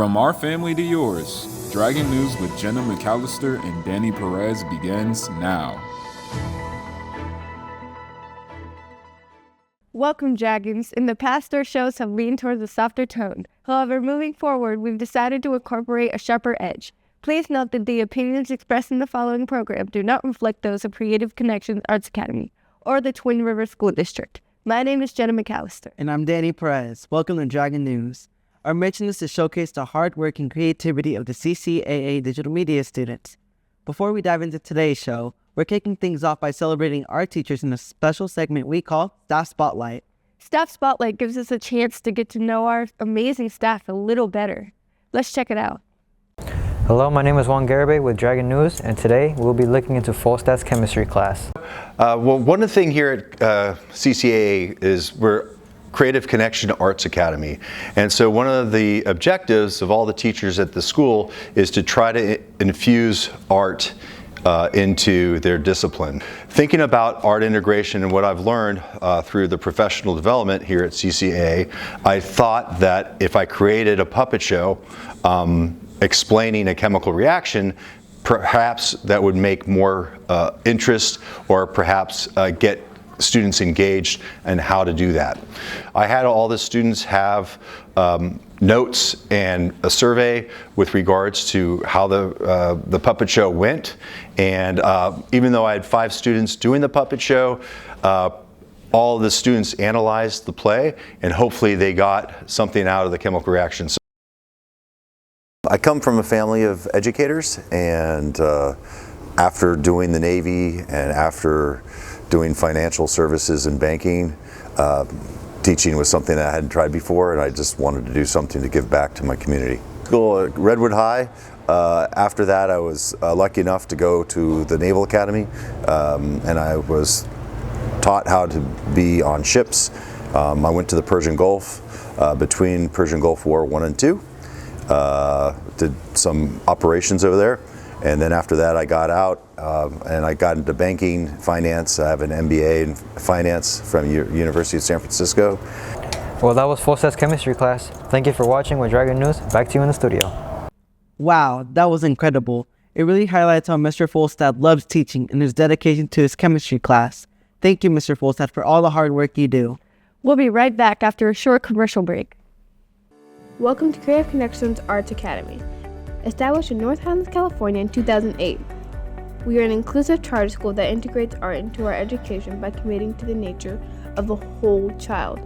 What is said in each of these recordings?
From our family to yours, Dragon News with Jenna McAllister and Danny Perez begins now. Welcome, Dragons. In the past, our shows have leaned towards a softer tone. However, moving forward, we've decided to incorporate a sharper edge. Please note that the opinions expressed in the following program do not reflect those of Creative Connections Arts Academy or the Twin Rivers School District. My name is Jenna McAllister. And I'm Danny Perez. Welcome to Dragon News. Our mission is to showcase the hard work and creativity of the CCAA digital media students. Before we dive into today's show, we're kicking things off by celebrating our teachers in a special segment we call Staff Spotlight. Staff Spotlight gives us a chance to get to know our amazing staff a little better. Let's check it out. Hello, my name is Juan Garibay with Dragon News, and today we'll be looking into full stats chemistry class. One of the things here at CCAA is we're Creative Connection Arts Academy. And so one of the objectives of all the teachers at the school is to try to infuse art into their discipline. Thinking about art integration and what I've learned through the professional development here at CCAA, I thought that if I created a puppet show explaining a chemical reaction, perhaps that would make more interest, or perhaps get students engaged in how to do that. I had all the students have notes and a survey with regards to how the puppet show went, and even though I had 5 students doing the puppet show, all of the students analyzed the play, and hopefully they got something out of the chemical reaction. I come from a family of educators, and after doing the Navy and after doing financial services and banking, teaching was something that I hadn't tried before, and I just wanted to do something to give back to my community. School at Redwood High. After that, I was lucky enough to go to the Naval Academy, and I was taught how to be on ships. I went to the Persian Gulf between Persian Gulf War I and II. Did some operations over there, and then after that I got out and I got into banking, finance. I have an MBA in finance from University of San Francisco. Well, that was full stats chemistry class. Thank you for watching with Dragon News. Back to you in the studio. Wow, that was incredible. It really highlights how Mr. Folstad loves teaching and his dedication to his chemistry class. Thank you, Mr. Folstad, for all the hard work you do. We'll be right back after a short commercial break. Welcome to Creative Connections Arts Academy. Established in North Highlands, California in 2008. We are an inclusive charter school that integrates art into our education by committing to the nature of the whole child.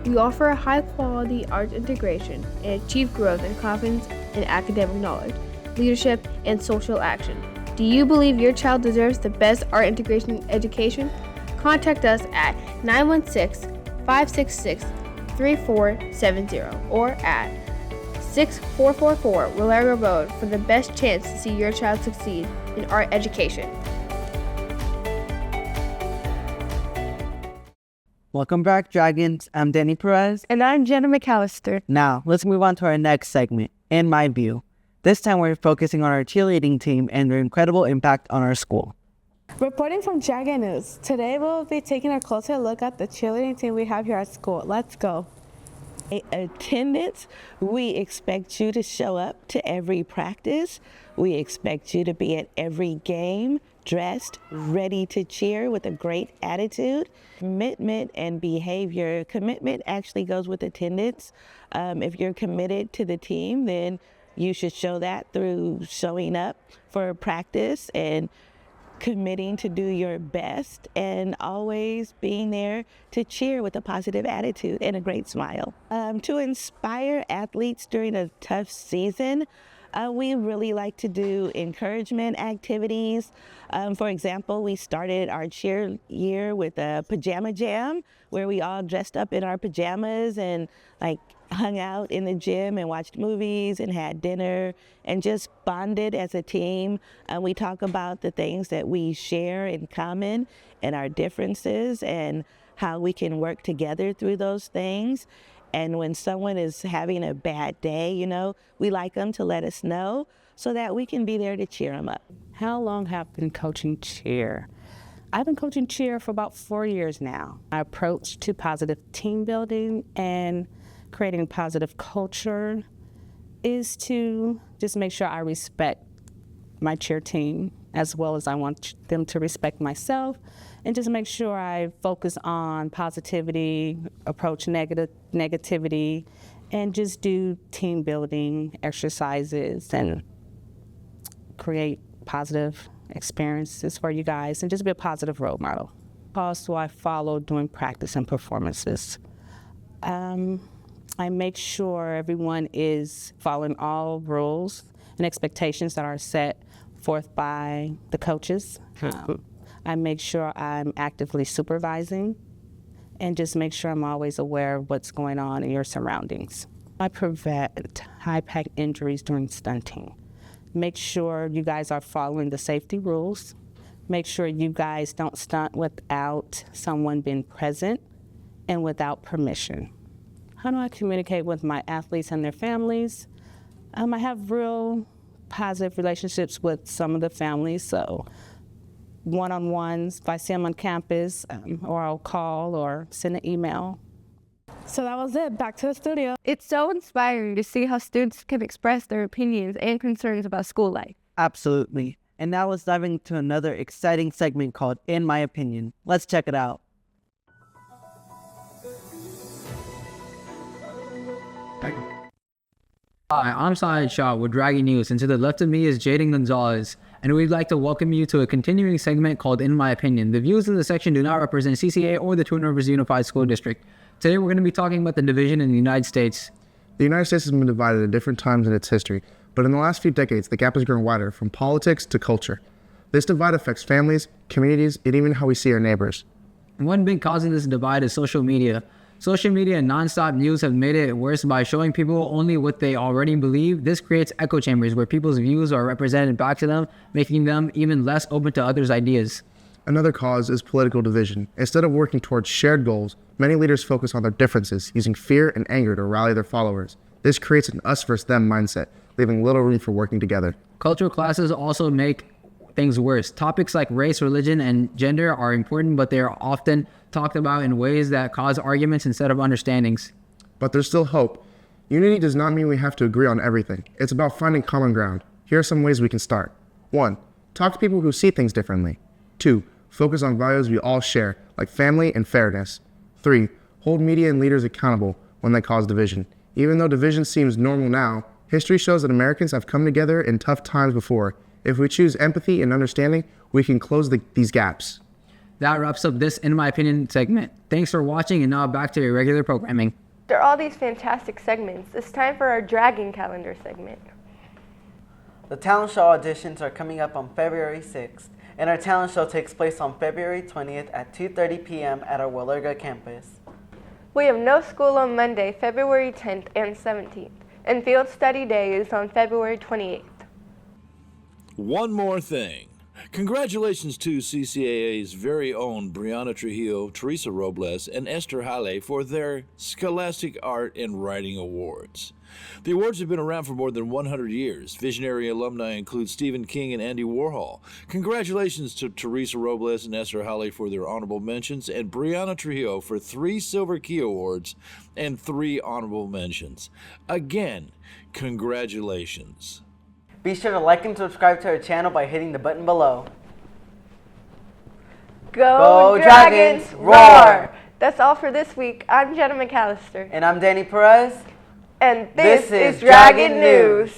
We offer a high-quality arts integration and achieve growth and confidence in academic knowledge, leadership, and social action. Do you believe your child deserves the best art integration education? Contact us at 916-566-3470 or at 6444 Willera Road for the best chance to see your child succeed in art education. Welcome back, Dragons. I'm Danny Perez. And I'm Jenna McAllister. Now, let's move on to our next segment, In My View. This time we're focusing on our cheerleading team and their incredible impact on our school. Reporting from Dragon News, today we'll be taking a closer look at the cheerleading team we have here at school. Let's go. Attendance, we expect you to show up to every practice. We expect you to be at every game, dressed, ready to cheer with a great attitude. Commitment and behavior. Commitment actually goes with attendance. If you're committed to the team, then you should show that through showing up for practice and committing to do your best and always being there to cheer with a positive attitude and a great smile. To inspire athletes during a tough season, we really like to do encouragement activities. For example, we started our cheer year with a pajama jam where we all dressed up in our pajamas and hung out in the gym and watched movies and had dinner and just bonded as a team. We talk about the things that we share in common and our differences and how we can work together through those things. And when someone is having a bad day, we like them to let us know so that we can be there to cheer them up. How long have you been coaching cheer? I've been coaching cheer for about 4 years now. My approach to positive team building and creating positive culture is to just make sure I respect my cheer team as well as I want them to respect myself, and just make sure I focus on positivity, approach negativity, and just do team building exercises and create positive experiences for you guys and just be a positive role model. Also, I follow during practice and performances. I make sure everyone is following all rules and expectations that are set forth by the coaches. I make sure I'm actively supervising and just make sure I'm always aware of what's going on in your surroundings. I prevent high-impact injuries during stunting. Make sure you guys are following the safety rules. Make sure you guys don't stunt without someone being present and without permission. How do I communicate with my athletes and their families? I have real positive relationships with some of the families, so one-on-ones, if I see them on campus, or I'll call or send an email. So that was it. Back to the studio. It's so inspiring to see how students can express their opinions and concerns about school life. Absolutely. And now let's dive into another exciting segment called In My Opinion. Let's check it out. Hi, I'm Syed Shah with DragonNews, and to the left of me is Jaden Gonzalez, and we'd like to welcome you to a continuing segment called In My Opinion. The views in the section do not represent CCAA or the Twin Rivers Unified School District. Today we're going to be talking about the division in the United States. The United States has been divided at different times in its history, but in the last few decades, the gap has grown wider from politics to culture. This divide affects families, communities, and even how we see our neighbors. One big cause of this divide is social media. Social media and nonstop news have made it worse by showing people only what they already believe. This creates echo chambers where people's views are represented back to them, making them even less open to others' ideas. Another cause is political division. Instead of working towards shared goals, many leaders focus on their differences, using fear and anger to rally their followers. This creates an us versus them mindset, leaving little room for working together. Cultural classes also make things worse. Topics like race, religion, and gender are important, but they are often talked about in ways that cause arguments instead of understandings. But there's still hope. Unity does not mean we have to agree on everything. It's about finding common ground. Here are some ways we can start. 1. Talk to people who see things differently. 2. Focus on values we all share, like family and fairness. 3. Hold media and leaders accountable when they cause division. Even though division seems normal now, history shows that Americans have come together in tough times before. If we choose empathy and understanding, we can close these gaps. That wraps up this In My Opinion segment. Thanks for watching, and now back to your regular programming. After all these fantastic segments, it's time for our Dragon Calendar segment. The talent show auditions are coming up on February 6th, and our talent show takes place on February 20th at 2:30 p.m. at our Willerga campus. We have no school on Monday, February 10th and 17th, and Field Study Day is on February 28th. One more thing. Congratulations to CCAA's very own Brianna Trujillo, Teresa Robles, and Esther Halle for their Scholastic Art and Writing Awards. The awards have been around for more than 100 years. Visionary alumni include Stephen King and Andy Warhol. Congratulations to Teresa Robles and Esther Halle for their honorable mentions, and Brianna Trujillo for 3 Silver Key Awards and 3 honorable mentions. Again, congratulations. Be sure to like and subscribe to our channel by hitting the button below. Go Dragons, roar! That's all for this week. I'm Jenna McAllister. And I'm Danny Perez. And this is Dragon News.